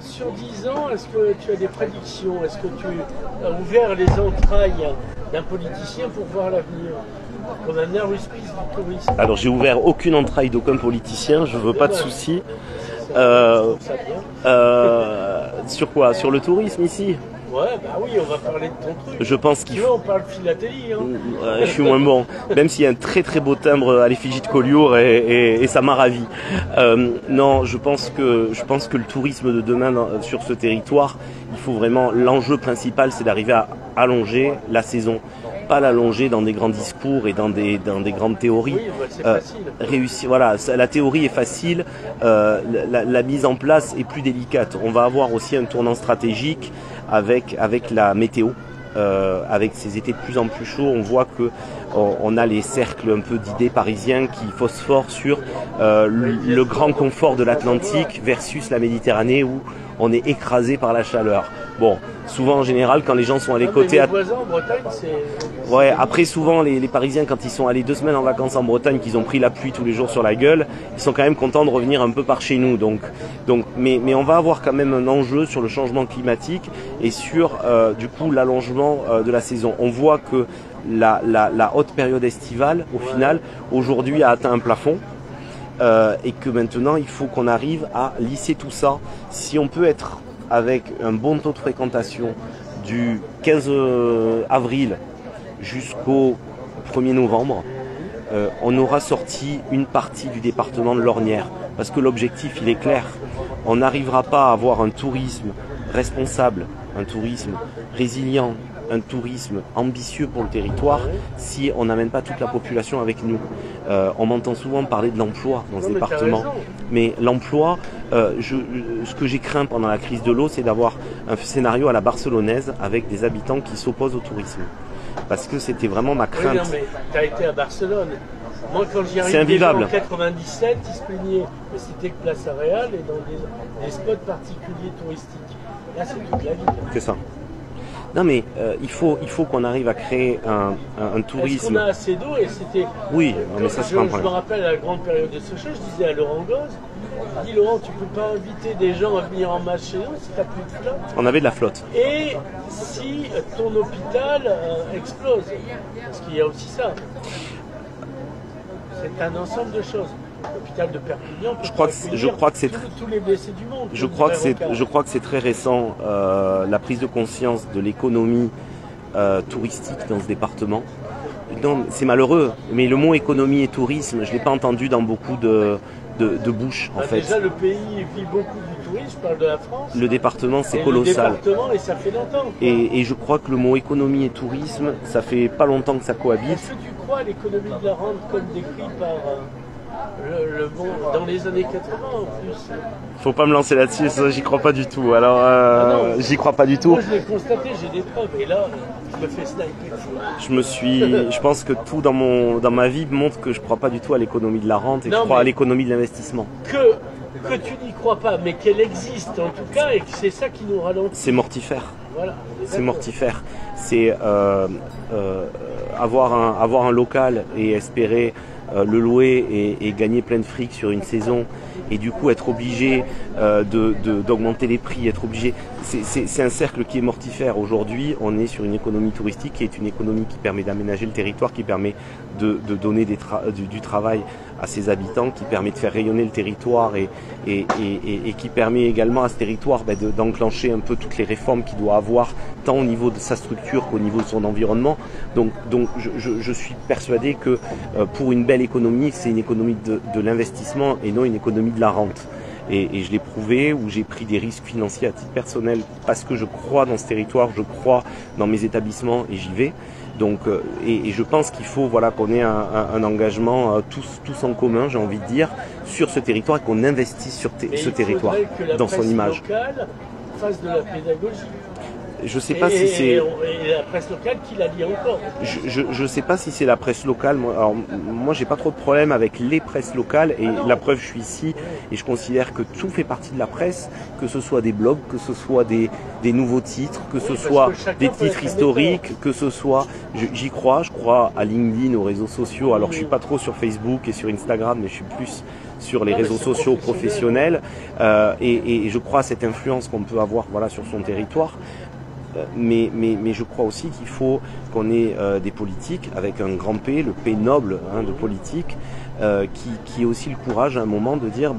sur 10 ans, est-ce que tu as des prédictions? Est-ce que tu as ouvert les entrailles d'un politicien pour voir l'avenir? Comme un aruspice du tourisme. Alors, j'ai ouvert aucune entraille d'aucun politicien, je veux pas de soucis. Sur quoi? Sur le tourisme ici? Ouais, bah oui, on va parler de ton truc. Je pense qu'il faut. On parle philatélie. Hein. Je suis moins bon. Même s'il y a un très très beau timbre à l'effigie de Collioure et ça m'a ravi. Non, je pense que le tourisme de demain sur ce territoire, il faut vraiment. L'enjeu principal, c'est d'arriver à allonger la saison. Pas l'allonger dans des grands discours et dans des grandes théories. Oui, bah, c'est facile. Réussir, voilà, la théorie est facile, la mise en place est plus délicate. On va avoir aussi un tournant stratégique avec la météo, avec ces étés de plus en plus chauds. On voit que on a les cercles un peu d'idées parisiens qui phosphorent sur le grand confort de l'Atlantique versus la Méditerranée où on est écrasé par la chaleur. Bon, Souvent, en général, quand les gens sont allés côté à... voisins en Bretagne, c'est... Ouais, après, souvent, les Parisiens, quand ils sont allés 2 semaines en vacances en Bretagne, qu'ils ont pris la pluie tous les jours sur la gueule, ils sont quand même contents de revenir un peu par chez nous. Mais on va avoir quand même un enjeu sur le changement climatique et sur, du coup, l'allongement de la saison. On voit que la haute période estivale, au final, aujourd'hui, a atteint un plafond. Et que maintenant, il faut qu'on arrive à lisser tout ça. Si on peut être avec un bon taux de fréquentation du 15 avril jusqu'au 1er novembre, on aura sorti une partie du département de l'Ornière. Parce que l'objectif, il est clair. On n'arrivera pas à avoir un tourisme responsable, un tourisme résilient, un tourisme ambitieux pour le territoire si on n'amène pas toute la population avec nous. On m'entend souvent parler de l'emploi dans ce département. Mais l'emploi, ce que j'ai craint pendant la crise de l'eau, c'est d'avoir un scénario à la barcelonaise avec des habitants qui s'opposent au tourisme. Parce que c'était vraiment ma crainte. Oui, non, mais tu as été à Barcelone. Moi, quand j'y c'est arrive invivable. En 97, ils se plaignaient, mais c'était que Place Aréal et dans des spots particuliers touristiques. Là, c'est toute la ville. C'est ça. Non mais il faut qu'on arrive à créer un tourisme. Est-ce qu'on a assez d'eau et c'était... Oui, non, mais ça c'est pas un problème. Je me rappelle à la grande période de Sochaux, je disais à Laurent Goz, je dis Laurent, tu peux pas inviter des gens à venir en masse chez nous si t'as plus de flotte. On avait de la flotte. Et si ton hôpital explose, parce qu'il y a aussi ça. C'est un ensemble de choses. L'hôpital de Perpignan, je crois que c'est tous les blessés du monde. Je crois que c'est très récent la prise de conscience de l'économie touristique dans ce département. C'est malheureux, mais le mot économie et tourisme, je l'ai pas entendu dans beaucoup de bouches en fait. Déjà le pays vit beaucoup du tourisme, je parle de la France. Le département c'est colossal. Le département, et ça fait longtemps. Et je crois que le mot économie et tourisme, ça fait pas longtemps que ça cohabite. Est-ce que tu crois à l'économie de la rente comme décrit par le bon dans les années 80 en plus? Faut pas me lancer là-dessus, ça j'y crois pas du tout. Alors j'y crois pas du tout. Moi je l'ai constaté, j'ai des preuves et là je me fais sniper. Je pense que tout dans ma vie montre que je crois pas du tout à l'économie de la rente et que je crois à l'économie de l'investissement. Que tu n'y crois pas, mais qu'elle existe en tout cas et que c'est ça qui nous ralentit. C'est mortifère. Voilà. C'est mortifère. C'est avoir un local et espérer le louer et gagner plein de fric sur une saison et du coup être obligé d'augmenter les prix, être obligé. C'est un cercle qui est mortifère. Aujourd'hui, on est sur une économie touristique qui est une économie qui permet d'aménager le territoire, qui permet de donner du travail à ses habitants, qui permet de faire rayonner le territoire et qui permet également à ce territoire d'enclencher un peu toutes les réformes qu'il doit avoir, tant au niveau de sa structure qu'au niveau de son environnement. Donc je suis persuadé que pour une belle économie, c'est une économie de l'investissement et non une économie de la rente. Et je l'ai prouvé, où j'ai pris des risques financiers à titre personnel parce que je crois dans ce territoire, je crois dans mes établissements et j'y vais. Donc, et je pense qu'il faut qu'on ait un engagement tous en commun, j'ai envie de dire, sur ce territoire et qu'on investisse sur ce territoire, dans son image. Locale fasse de la pédagogie. Je sais pas si c'est... Et la presse locale qui la lit encore. Je sais pas si c'est la presse locale. Moi, j'ai pas trop de problème avec les presses locales. Et la preuve, je suis ici et je considère que tout fait partie de la presse, que ce soit des blogs, que ce soit des nouveaux titres, que ce soit des titres historiques, que ce soit... J'y crois, je crois à LinkedIn, aux réseaux sociaux. Alors, je suis pas trop sur Facebook et sur Instagram, mais je suis plus sur les réseaux sociaux professionnels. Et je crois à cette influence qu'on peut avoir sur son territoire. Mais je crois aussi qu'il faut qu'on ait des politiques avec un grand P, le P noble de politique, qui ait aussi le courage à un moment de dire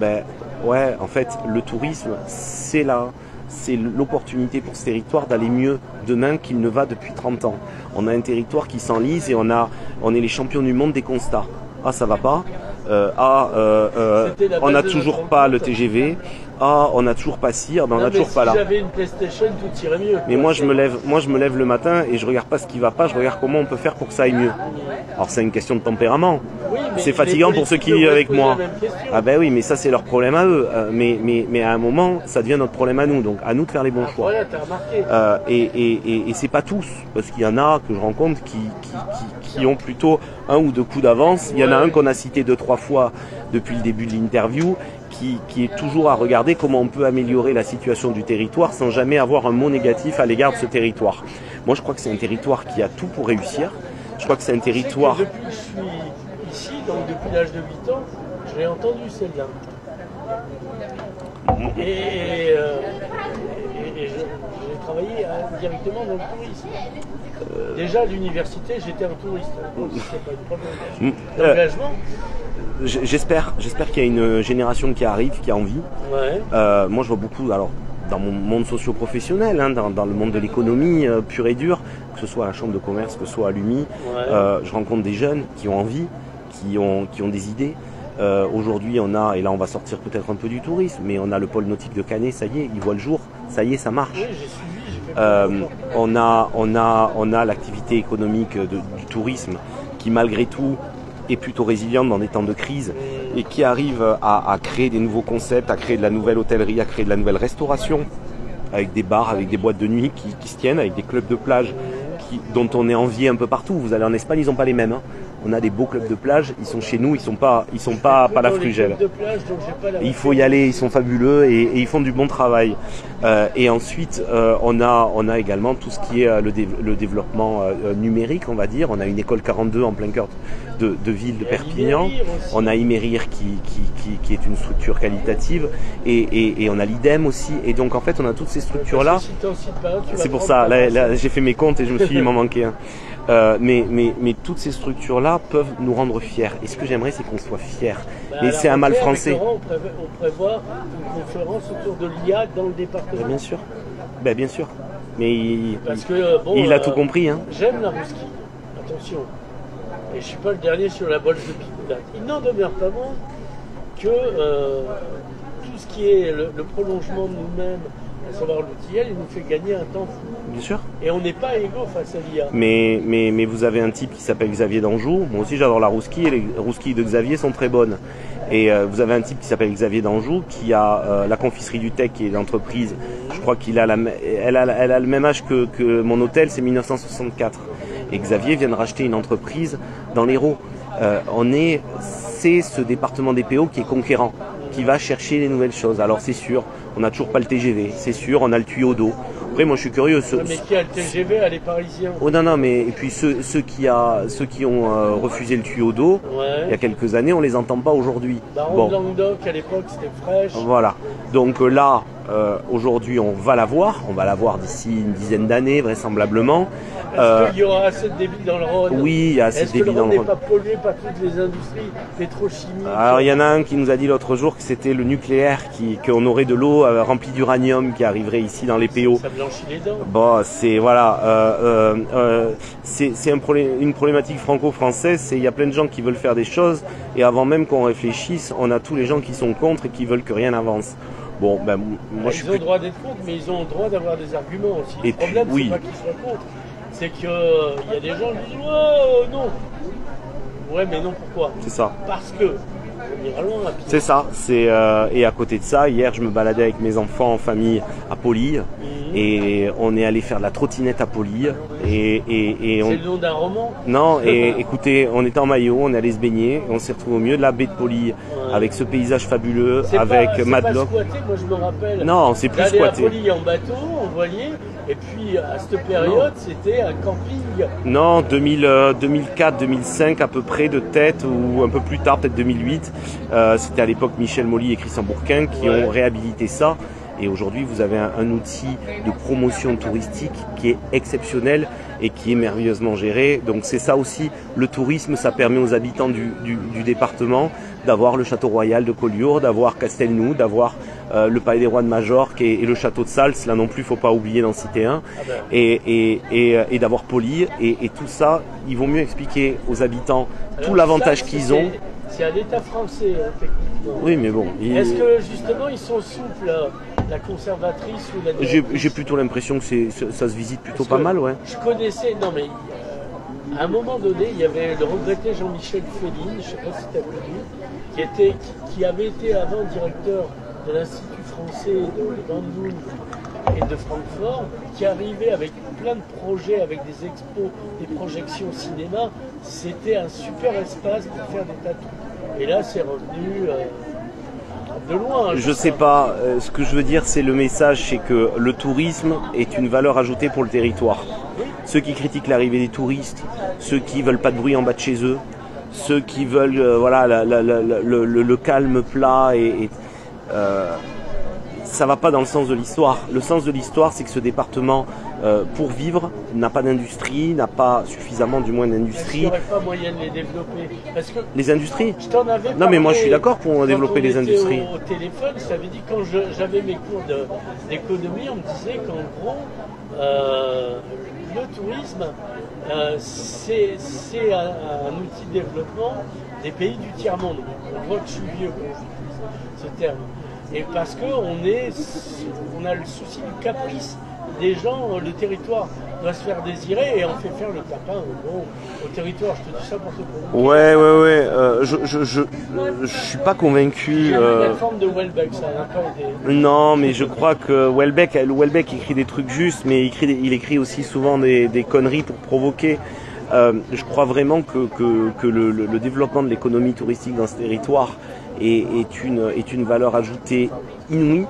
en fait le tourisme c'est l'opportunité pour ce territoire d'aller mieux demain qu'il ne va depuis 30 ans. On a un territoire qui s'enlise et on est les champions du monde des constats. Ah, ça va pas. On n'a toujours pas le TGV. Ah, on n'a toujours pas ci, on n'a toujours pas là. Si j'avais une PlayStation, tout irait mieux. Mais moi je me lève le matin et je regarde pas ce qui va pas, je regarde comment on peut faire pour que ça aille mieux. Alors c'est une question de tempérament. Oui, c'est fatigant pour ceux qui vivent avec moi. Ah ben oui, mais ça c'est leur problème à eux. Mais à un moment, ça devient notre problème à nous. Donc à nous de faire les bons choix. Voilà, t'as remarqué. Et c'est pas tous, parce qu'il y en a que je rencontre qui ont plutôt 1 ou 2 coups d'avance. Il y en a un qu'on a cité 2-3 fois depuis le début de l'interview, qui est toujours à regarder comment on peut améliorer la situation du territoire sans jamais avoir un mot négatif à l'égard de ce territoire. Moi, je crois que c'est un territoire qui a tout pour réussir. Je crois que c'est un territoire... Depuis que je suis ici, donc depuis l'âge de 8 ans, je l'ai entendu celle-là. Et j'ai travaillé directement dans le tourisme. Déjà à l'université, j'étais un touriste. Donc c'est pas de problème d'engagement. J'espère qu'il y a une génération qui arrive, qui a envie. Ouais. Moi, je vois beaucoup, alors dans mon monde socio-professionnel, hein, dans le monde de l'économie pure et dure, que ce soit à la chambre de commerce, que ce soit à l'UMI, je rencontre des jeunes qui ont envie, qui ont des idées. Aujourd'hui, on a, et là on va sortir peut-être un peu du tourisme, mais on a le pôle nautique de Canet, ça y est, il voit le jour, ça y est, ça marche. Oui, j'ai suivi, j'ai fait on a l'activité économique du tourisme qui malgré tout est plutôt résiliente dans des temps de crise et qui arrive à créer des nouveaux concepts, à créer de la nouvelle hôtellerie, à créer de la nouvelle restauration, avec des bars, avec des boîtes de nuit qui se tiennent, avec des clubs de plage dont on est envié un peu partout. Vous allez en Espagne, ils n'ont pas les mêmes. Hein. On a des beaux clubs de plage, ils sont chez nous, ils sont pas la Frugelle. Il faut y aller, ils sont fabuleux et ils font du bon travail. Et ensuite, on a également tout ce qui est le développement numérique, on va dire. On a une école 42 en plein cœur de ville de Perpignan. On a Imerir qui est une structure qualitative et on a l'IDEM aussi. Et donc en fait, on a toutes ces structures-là. C'est pour ça, là j'ai fait mes comptes et je me suis dit, il m'en manquait un. Mais toutes ces structures-là peuvent nous rendre fiers. Et ce que j'aimerais, c'est qu'on soit fiers. Et c'est un mal français. On prévoit une conférence autour de l'IA dans le département. Bien sûr. Bien sûr. Mais il a tout compris. Hein. J'aime la Rouski. Attention. Et je ne suis pas le dernier sur la bolche de Picoudate. Il n'en demeure pas moins que tout ce qui est le prolongement de nous-mêmes, à savoir l'outillage, il nous fait gagner un temps fou. Bien sûr. Et on n'est pas égaux face à l'IA. Mais vous avez un type qui s'appelle Xavier d'Anjou. Moi aussi j'adore la Rousquille et les Rousquilles de Xavier sont très bonnes. Et vous avez un type qui s'appelle Xavier d'Anjou qui a la confiserie du Tech qui est l'entreprise. Je crois qu'il a elle a le même âge que mon hôtel, c'est 1964. Et Xavier vient de racheter une entreprise dans l'Hérault. C'est ce département des PO qui est conquérant, qui va chercher les nouvelles choses. Alors c'est sûr, on n'a toujours pas le TGV, c'est sûr, on a le tuyau d'eau. Après, moi je suis curieux. Mais qui a le TGV, elle est parisienne. Oh non, mais et puis ceux qui ont refusé le tuyau d'eau, il y a quelques années, on les entend pas aujourd'hui. Baron de Languedoc, à l'époque, c'était fraîche. Voilà. Donc là, aujourd'hui, on va la voir d'ici une dizaine d'années, vraisemblablement. Est-ce qu'il y aura assez de débit dans le Rhône? Oui, il y a assez de débit dans le Rhône. Est-ce que le Rhône n'est pas pollué par toutes les industries pétrochimiques? Alors, il y en a un qui nous a dit l'autre jour que c'était le nucléaire, qu'on aurait de l'eau remplie d'uranium qui arriverait ici dans les PO. Ça blanchit les dents. Bon, c'est une problématique franco-française. Il y a plein de gens qui veulent faire des choses et avant même qu'on réfléchisse, on a tous les gens qui sont contre et qui veulent que rien avance. Bon, moi ils ont le droit d'être contre, mais ils ont le droit d'avoir des arguments aussi. Et le problème, c'est pas qu'ils soient contre. C'est qu'il y a des gens qui disent « Oh, non !» Ouais, mais non, pourquoi? C'est ça. Parce que on ira loin. C'est ça. Et à côté de ça, hier, je me baladais avec mes enfants en famille à Poly et on est allé faire de la trottinette à Poly. C'est le nom d'un roman? Non, et écoutez, on était en maillot, on est allé se baigner, on s'est retrouvé au milieu de la baie de Poly avec ce paysage fabuleux, avec Madlock. C'est pas squatté, moi je me rappelle. Non, c'est plus squatté. À Poly en bateau, en voilier, et puis à cette période, c'était un camping. Non, 2004, 2005 à peu près de tête, ou un peu plus tard, peut-être 2008. C'était à l'époque Michel Molly et Christian Bourquin qui ont réhabilité ça. Et aujourd'hui, vous avez un outil de promotion touristique qui est exceptionnel et qui est merveilleusement géré. Donc c'est ça aussi, le tourisme, ça permet aux habitants du département d'avoir le château royal de Collioure, d'avoir Castelnou, d'avoir le Palais des Rois de Majorque et le château de Sals, là non plus, il ne faut pas oublier d'en citer un, et d'avoir Poly. Et tout ça, il vaut mieux expliquer aux habitants tout l'avantage qu'ils ont. C'est un État français, hein, techniquement. Oui, mais bon. Est-ce que justement ils sont souples, la conservatrice ou la directrice? J'ai plutôt l'impression que ça se visite plutôt pas mal, ouais. Je connaissais, non mais à un moment donné, il y avait le regretté Jean-Michel Féline, je ne sais pas si tu as connu, qui avait été avant directeur de l'Institut français de Bandung et de Francfort, qui arrivait avec plein de projets, avec des expos, des projections cinéma. C'était un super espace pour faire des tatous. Et là, c'est revenu de loin. Je sais pas. Ce que je veux dire, c'est le message, c'est que le tourisme est une valeur ajoutée pour le territoire. Oui. Ceux qui critiquent l'arrivée des touristes, ceux qui veulent pas de bruit en bas de chez eux, ceux qui veulent le calme plat ça va pas dans le sens de l'histoire. Le sens de l'histoire, c'est que ce département, pour vivre, n'a pas d'industrie, n'a pas suffisamment du moins d'industrie. Il n'y aurait pas moyen de les développer. Parce que les industries je t'en avais Non mais moi je suis parlé d'accord pour développer les industries. Au téléphone, ça veut dire quand j'avais mes cours d'économie, on me disait qu'en gros, le tourisme, c'est un outil de développement des pays du tiers-monde. On voit que je suis vieux quand je dis ce terme. Et parce qu'on a le souci du caprice des gens, le territoire doit se faire désirer et on fait faire le tapin au territoire. Je te dis ça pour te provoquer. Ouais. Je suis pas convaincu. La forme de Welbeck, ça n'a pas été. Non, mais je crois que Welbeck écrit des trucs justes, mais il écrit aussi souvent des conneries pour provoquer. Je crois vraiment que le développement de l'économie touristique dans ce territoire est une valeur ajoutée inouïe.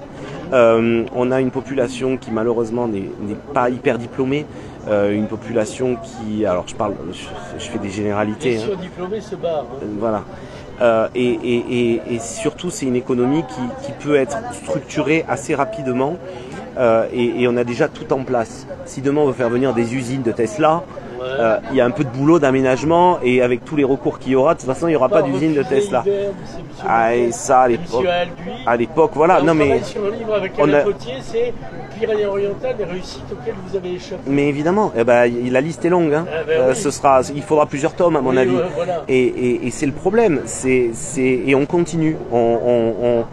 On a une population qui malheureusement n'est pas hyper diplômée, une population qui, alors je fais des généralités. Les surdiplômés se barrent. Voilà. Et surtout c'est une économie qui peut être structurée assez rapidement et on a déjà tout en place. Si demain on veut faire venir des usines de Tesla, il y a un peu de boulot d'aménagement et avec tous les recours qu'il y aura, de toute façon il n'y aura pas d'usine de Tesla. Et ça à l'époque, voilà. On non mais sur un livre avec Alain Potier, c'est Pyrénées-Orientales, les réussites auxquelles vous avez échappé. Mais évidemment, la liste est longue. Hein. Oui. Il faudra plusieurs tomes à mon avis. Voilà. Et c'est le problème. Et on continue. On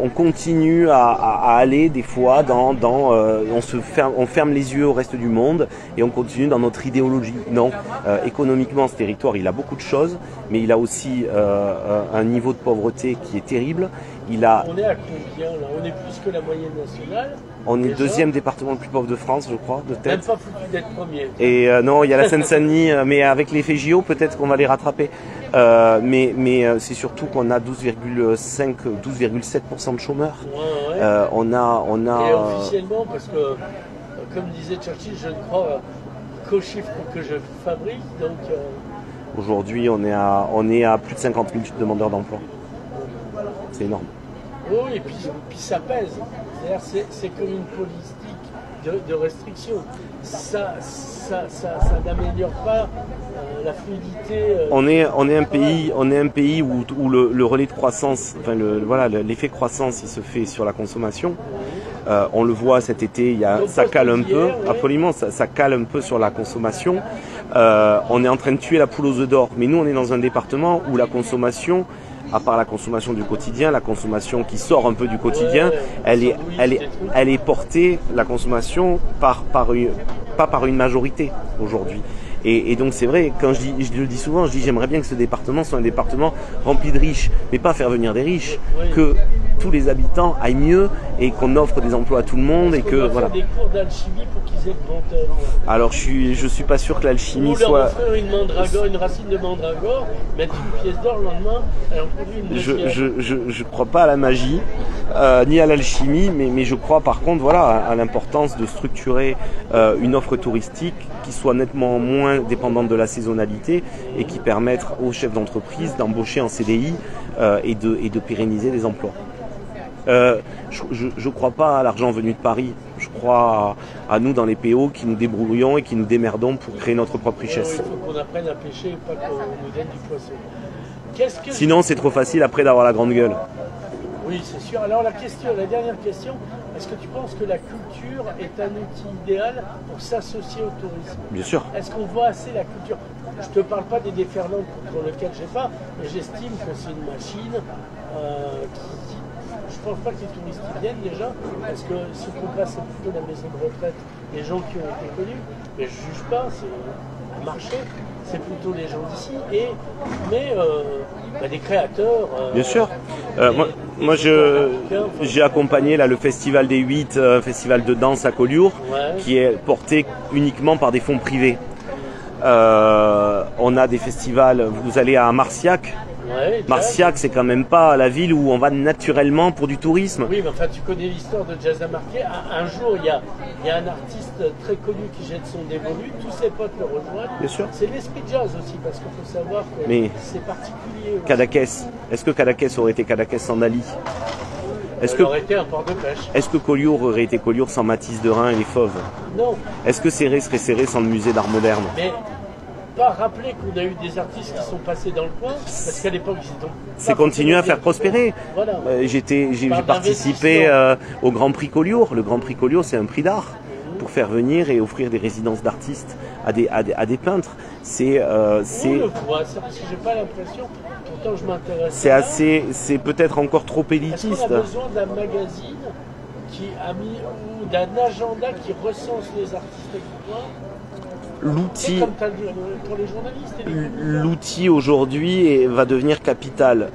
continue à aller des fois on ferme les yeux au reste du monde et on continue dans notre idéologie. Non, économiquement ce territoire il a beaucoup de choses, mais il a aussi un niveau de pauvreté qui est terrible. On est à combien là? On est plus que la moyenne nationale. On est deuxième département le plus pauvre de France, je crois, de tête. Même pas foutu d'être premier. Et non, il y a la Seine-Saint-Denis, mais avec l'effet JO, peut-être qu'on va les rattraper. Mais c'est surtout qu'on a 12,7% de chômeurs. Ouais. On a. Et officiellement, parce que, comme disait Churchill, je ne crois qu'aux chiffres que je fabrique. Donc. Aujourd'hui, on est à plus de 50 000 demandeurs d'emploi. C'est énorme. Oui, et puis ça pèse. C'est-à-dire c'est comme une politique de restriction. Ça n'améliore pas la fluidité. On est un pays où le relais de croissance, l'effet croissance, il se fait sur la consommation. On le voit cet été, ça cale un peu. Absolument, ça cale un peu sur la consommation. On est en train de tuer la poule aux œufs d'or. Mais nous, on est dans un département où la consommation, à part la consommation du quotidien, la consommation qui sort un peu du quotidien, elle est portée, la consommation, pas par une majorité aujourd'hui. Et donc c'est vrai, quand je le dis souvent, je dis j'aimerais bien que ce département soit un département rempli de riches, mais pas faire venir des riches, que tous les habitants aillent mieux et qu'on offre des emplois à tout le monde et que voilà. Des cours d'alchimie pour qu'ils aient le grand œuvre. Alors je suis pas sûr que l'alchimie soit. Ou leur offrir une racine de mandragore, mettre une pièce d'or le lendemain, et en produire une deuxième. Je crois pas à la magie, ni à l'alchimie, mais je crois par contre à l'importance de structurer une offre touristique qui soit nettement moins dépendante de la saisonnalité et qui permette aux chefs d'entreprise d'embaucher en CDI et de pérenniser des emplois. Je crois pas à l'argent venu de Paris. Je crois à nous dans les PO qui nous débrouillons et qui nous démerdons pour créer notre propre richesse. Il faut qu'on apprenne à pêcher et pas qu'on nous donne du poisson. Sinon, c'est trop facile après d'avoir la grande gueule. Oui, c'est sûr. Alors la dernière question, est-ce que tu penses que la culture est un outil idéal pour s'associer au tourisme? Bien sûr. Est-ce qu'on voit assez la culture? Je ne te parle pas des déferlantes pour lesquelles j'ai pas, mais j'estime que c'est une machine je ne pense pas que les touristes y viennent déjà, parce que ce qu'on passe, c'est plutôt la maison de retraite des gens qui ont été connus, mais je ne juge pas, c'est un marché, c'est plutôt les gens d'ici, mais des créateurs. Bien sûr. Moi j'ai accompagné le Festival des 8, festival de danse à Collioure, qui est porté uniquement par des fonds privés. On a des festivals, vous allez à Marciac, Ouais, Marciac, c'est quand même pas la ville où on va naturellement pour du tourisme. Oui, mais enfin, tu connais l'histoire de Jazz à Marquet. Un jour, il y a un artiste très connu qui jette son dévolu, tous ses potes le rejoignent. Bien sûr. C'est l'esprit jazz aussi, parce qu'il faut savoir que c'est particulier. Cadaqués, est-ce que Cadaqués aurait été Cadaqués sans Dali? Aurait été un port de pêche. Est-ce que Collioure aurait été Collioure sans Matisse de Reims et les Fauves? Non. Est-ce que Serré serait Serré sans le musée d'art moderne? Mais pas rappeler qu'on a eu des artistes qui sont passés dans le coin, parce qu'à l'époque, c'est continué à faire prospérer. Voilà. J'ai participé au Grand Prix Collioure. Le Grand Prix Collioure, c'est un prix d'art pour faire venir et offrir des résidences d'artistes à des peintres. C'est le voit, ça, parce que j'ai pas l'impression. Pourtant, je m'intéresse. C'est peut-être encore trop élitiste. Est-ce qu'on a besoin d'un magazine qui a mis ou d'un agenda qui recense les artistes du coin? L'outil, pour les journalistes. L'outil aujourd'hui va devenir capital.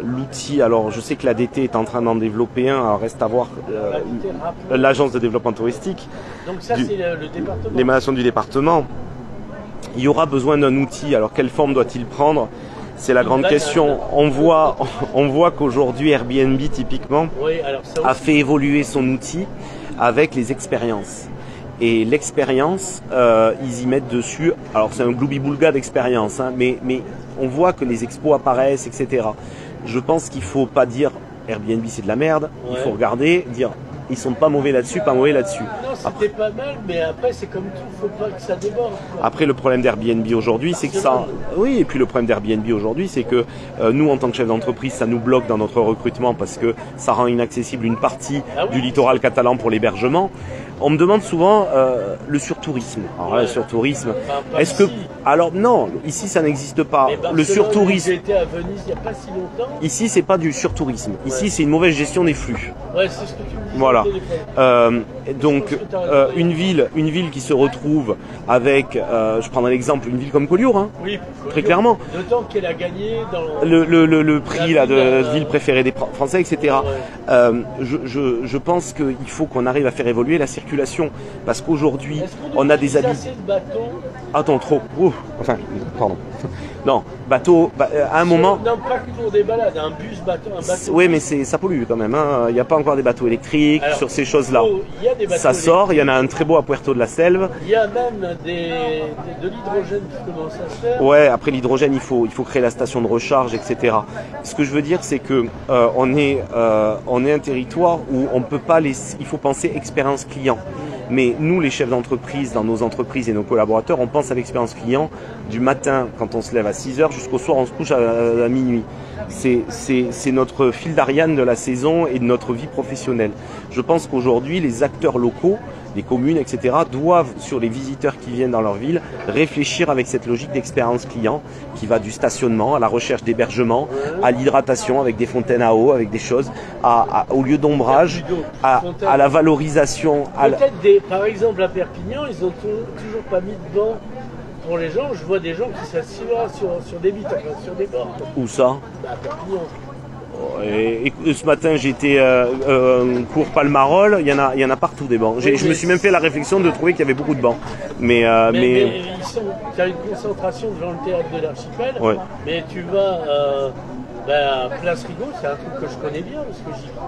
L'outil, alors je sais que l'ADT est en train d'en développer un, alors reste à voir l'agence de développement touristique. Donc ça c'est le département. L'émanation du département. Il y aura besoin d'un outil, alors quelle forme doit-il prendre? C'est la grande question. On voit qu'aujourd'hui Airbnb typiquement a fait évoluer son outil avec les expériences. Et l'expérience, ils y mettent dessus, alors c'est un gloubi-boulga d'expérience, hein, mais on voit que les expos apparaissent, etc. Je pense qu'il ne faut pas dire Airbnb c'est de la merde, il faut regarder, dire ils sont pas mauvais là-dessus, pas mauvais là-dessus. Non, c'était pas mal, mais après c'est comme tout, faut pas que ça déborde. Après le problème d'Airbnb aujourd'hui, c'est que ça... Oui, et puis le problème d'Airbnb aujourd'hui, c'est que nous en tant que chef d'entreprise, ça nous bloque dans notre recrutement parce que ça rend inaccessible une partie du littoral catalan pour l'hébergement. On me demande souvent le surtourisme. Alors là, le surtourisme, est-ce que... Alors non, ici ça n'existe pas. Le surtourisme... J'ai été à Venise il n'y a pas si longtemps. Ici c'est pas du surtourisme. Ici c'est une mauvaise gestion des flux. Ouais, c'est ce que tu me dis. Voilà. Donc une ville qui se retrouve avec, je prendrai l'exemple, une ville comme Collioure, hein, oui, très clairement. D'autant qu'elle a gagné dans le prix là, de ville préférée des Français, etc. Je pense qu'il faut qu'on arrive à faire évoluer la circulation parce qu'aujourd'hui on a des habits. Attends, trop. Enfin, pardon. Non, bateau, à un moment... Non, pas que pour des balades, un bus, bateau, un bateau... Oui, mais ça pollue quand même. Hein. Il n'y a pas encore des bateaux électriques. Alors, sur ces choses-là. Ça sort, il y en a un très beau à Puerto de la Selve. Il y a même de l'hydrogène qui commence à se faire. Ouais, après l'hydrogène, il faut créer la station de recharge, etc. Ce que je veux dire, c'est que on est un territoire où on peut pas il faut penser expérience client. Mais nous, les chefs d'entreprise, dans nos entreprises et nos collaborateurs, on pense à l'expérience client du matin quand on se lève à 6h jusqu'au soir on se couche à minuit. C'est notre fil d'Ariane de la saison et de notre vie professionnelle. Je pense qu'aujourd'hui, les acteurs locaux, les communes, etc., doivent, sur les visiteurs qui viennent dans leur ville, réfléchir avec cette logique d'expérience client qui va du stationnement à la recherche d'hébergement, à l'hydratation avec des fontaines à eau, avec des choses, au lieu d'ombrage, à la valorisation. Par exemple, à Perpignan, ils ont toujours pas mis de banc pour les gens. Je vois des gens qui s'assient sur des vitres, sur des bords. Où ça? À Perpignan. Et ce matin j'étais cours Palmarol, il y en a partout des bancs. Je me suis même fait la réflexion de trouver qu'il y avait beaucoup de bancs. Mais tu as une concentration devant le théâtre de l'Archipel, mais tu vas à Place Rigaud, c'est un truc que je connais bien parce que j'y vais.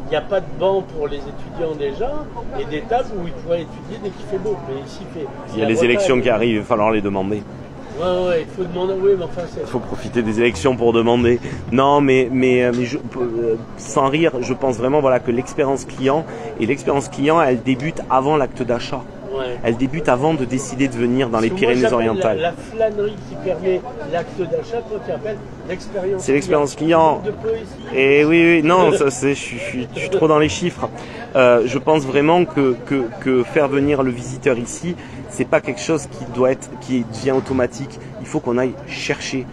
Il n'y a pas de banc pour les étudiants déjà et des tables où ils pourraient étudier dès qu'il fait beau. Mais ici, il y a les élections qui arrivent, il va falloir les demander. Ouais, il faut demander. Oui, mais enfin, il faut profiter des élections pour demander. Non, mais sans rire, je pense vraiment que l'expérience client elle débute avant l'acte d'achat. Ouais. Elle débute avant de décider de venir dans les Pyrénées-Orientales. La flânerie qui permet l'acte d'achat, toi tu appelles l'expérience. C'est l'expérience client. Et oui, non, je suis trop dans les chiffres. Je pense vraiment que faire venir le visiteur ici, c'est pas quelque chose qui devient automatique. Il faut qu'on aille chercher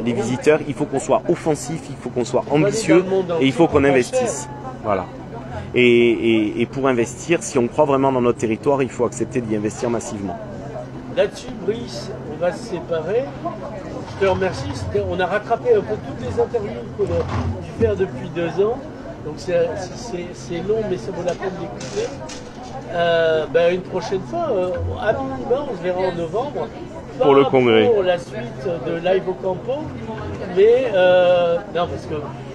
les visiteurs. Il faut qu'on soit offensif, il faut qu'on soit ambitieux et il faut qu'on investisse. Voilà. Et pour investir, si on croit vraiment dans notre territoire, il faut accepter d'y investir massivement. Là-dessus, Brice, on va se séparer. Je te remercie. On a rattrapé un peu toutes les interviews qu'on a dû faire depuis 2 ans. Donc c'est long, mais ça vaut la peine d'écouter. Une prochaine fois, à minima, on se verra en novembre. Pour le congrès. Pour la suite de Live au Campo. Mais, non, parce que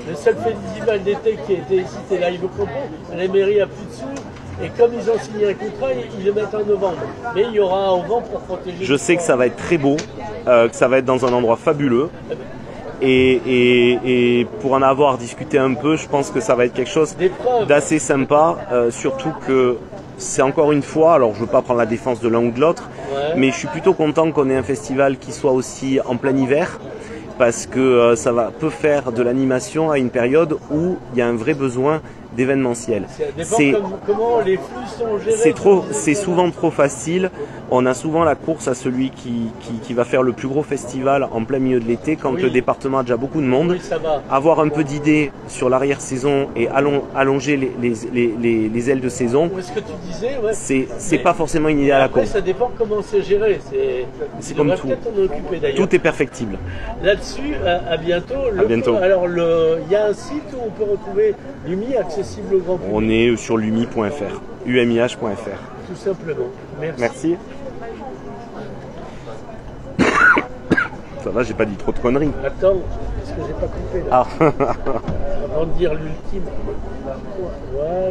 le seul festival d'été qui a été ici, c'était Live au Campo. La mairie a plus de sous. Et comme ils ont signé un contrat, ils le mettent en novembre. Mais il y aura un vent pour protéger. Je sais que ça va être très beau, que ça va être dans un endroit fabuleux. Et pour en avoir discuté un peu, je pense que ça va être quelque chose d'assez sympa, surtout que c'est encore une fois, alors je ne veux pas prendre la défense de l'un ou de l'autre, mais je suis plutôt content qu'on ait un festival qui soit aussi en plein hiver, parce que ça peut faire de l'animation à une période où il y a un vrai besoin d'événementiel. Comment les flux sont gérés. C'est souvent trop facile. On a souvent la course à celui qui va faire le plus gros festival en plein milieu de l'été, quand le département a déjà beaucoup de monde. Oui, ça va. Avoir un peu d'idées sur l'arrière-saison et allonger les ailes de saison, ce que tu disais, c'est pas forcément une idée à la con. Ça dépend comment c'est géré. C'est comme tout. Tout est perfectible. Là-dessus, à bientôt. À bientôt. Alors, il y a un site où on peut retrouver l'UMI accessible au grand public. On est sur l'umi.fr, umih.fr. Tout simplement. Merci. Ça va, j'ai pas dit trop de conneries. Attends, parce que j'ai pas coupé là. Avant de dire l'ultime. Voilà.